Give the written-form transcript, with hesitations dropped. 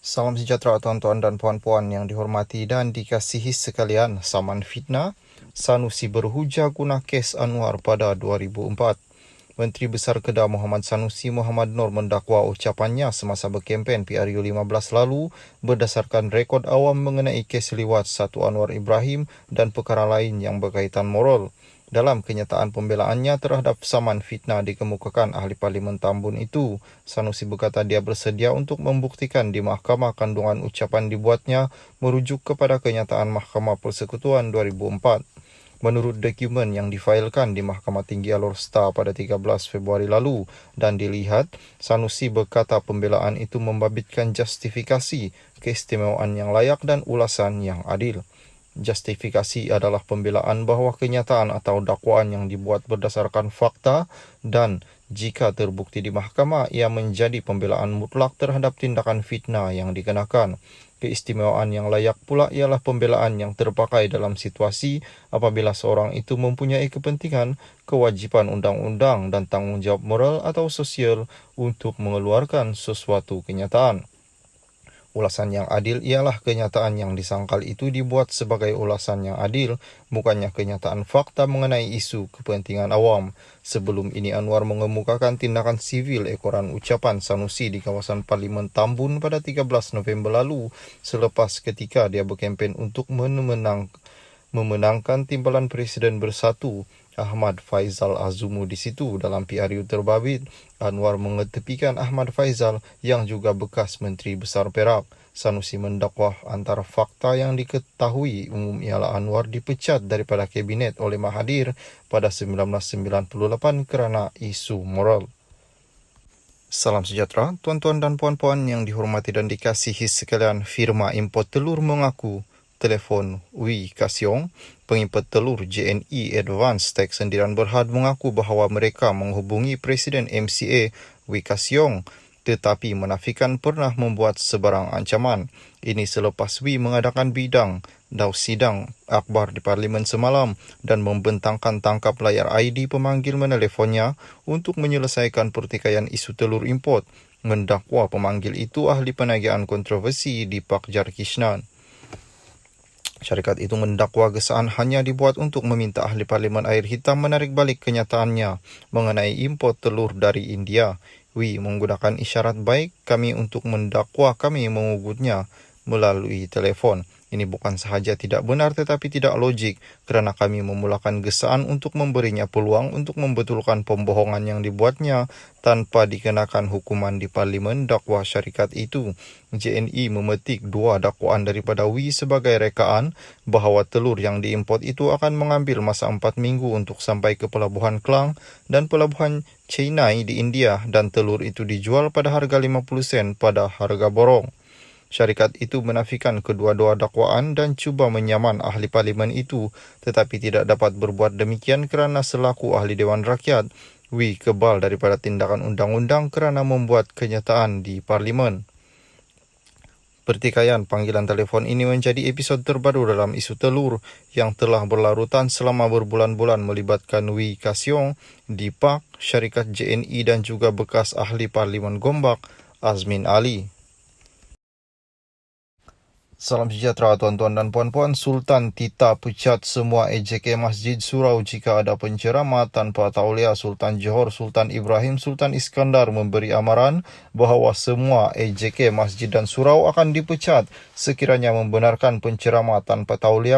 Salam sejahtera tuan-tuan dan puan-puan yang dihormati dan dikasihi sekalian. Saman fitnah, Sanusi berhujah guna kes Anwar pada 2004. Menteri Besar Kedah Muhammad Sanusi Muhammad Nur mendakwa ucapannya semasa berkempen PRU 15 lalu berdasarkan rekod awam mengenai kes liwat Satu Anwar Ibrahim dan perkara lain yang berkaitan moral. Dalam kenyataan pembelaannya terhadap saman fitnah dikemukakan ahli Parlimen Tambun itu, Sanusi berkata dia bersedia untuk membuktikan di mahkamah kandungan ucapan dibuatnya merujuk kepada kenyataan Mahkamah Persekutuan 2004. Menurut dokumen yang difailkan di Mahkamah Tinggi Alor Star pada 13 Februari lalu dan dilihat, Sanusi berkata pembelaan itu membabitkan justifikasi, keistimewaan yang layak dan ulasan yang adil. Justifikasi adalah pembelaan bahawa kenyataan atau dakwaan yang dibuat berdasarkan fakta dan jika terbukti di mahkamah, ia menjadi pembelaan mutlak terhadap tindakan fitnah yang dikenakan. Keistimewaan yang layak pula ialah pembelaan yang terpakai dalam situasi apabila seorang itu mempunyai kepentingan, kewajipan undang-undang dan tanggungjawab moral atau sosial untuk mengeluarkan sesuatu kenyataan. Ulasan yang adil ialah kenyataan yang disangkal itu dibuat sebagai ulasan yang adil, bukannya kenyataan fakta mengenai isu kepentingan awam. Sebelum ini Anwar mengemukakan tindakan sivil ekoran ucapan Sanusi di kawasan Parlimen Tambun pada 13 November lalu, selepas ketika dia berkempen untuk memenangkan timbalan Presiden Bersatu Ahmad Faizal Azumu di situ. Dalam PRU terbabit, Anwar mengetepikan Ahmad Faizal yang juga bekas Menteri Besar Perak. Sanusi mendakwah antara fakta yang diketahui umum ialah Anwar dipecat daripada kabinet oleh Mahathir pada 1998 kerana isu moral. Salam sejahtera, tuan-tuan dan puan-puan yang dihormati dan dikasihi sekalian. Firma import telur mengaku telefon Wee Kasiong, pengimport telur JNE Advance Tax Sendiran Berhad mengaku bahawa mereka menghubungi Presiden MCA Wee Kasiong tetapi menafikan pernah membuat sebarang ancaman. Ini selepas Wee mengadakan sidang akhbar di Parlimen semalam dan membentangkan tangkap layar ID pemanggil menelefonnya untuk menyelesaikan pertikaian isu telur import. Mendakwa pemanggil itu ahli penagihan kontroversi Deepak Jarkishnan. Syarikat itu mendakwa gesaan hanya dibuat untuk meminta ahli Parlimen Air Hitam menarik balik kenyataannya mengenai import telur dari India. Wee menggunakan isyarat baik kami untuk mendakwa kami mengugutnya melalui telefon. Ini bukan sahaja tidak benar tetapi tidak logik kerana kami memulakan gesaan untuk memberinya peluang untuk membetulkan pembohongan yang dibuatnya tanpa dikenakan hukuman di Parlimen, dakwa syarikat itu. JNE memetik 2 dakwaan daripada Wee sebagai rekaan bahawa telur yang diimport itu akan mengambil masa 4 minggu untuk sampai ke Pelabuhan Klang dan Pelabuhan Chennai di India dan telur itu dijual pada harga 50 sen pada harga borong. Syarikat itu menafikan kedua-dua dakwaan dan cuba menyaman ahli parlimen itu tetapi tidak dapat berbuat demikian kerana selaku ahli Dewan Rakyat, Wee kebal daripada tindakan undang-undang kerana membuat kenyataan di parlimen. Pertikaian panggilan telefon ini menjadi episod terbaru dalam isu telur yang telah berlarutan selama berbulan-bulan melibatkan Wee Kasiong, Deepak, syarikat JNE dan juga bekas ahli Parlimen Gombak, Azmin Ali. Salam sejahtera tuan-tuan dan puan-puan. Sultan Tita pecat semua AJK Masjid Surau jika ada penceramah tanpa tauliah. Sultan Johor Sultan Ibrahim Sultan Iskandar memberi amaran bahawa semua AJK Masjid dan Surau akan dipecat sekiranya membenarkan penceramah tanpa tauliah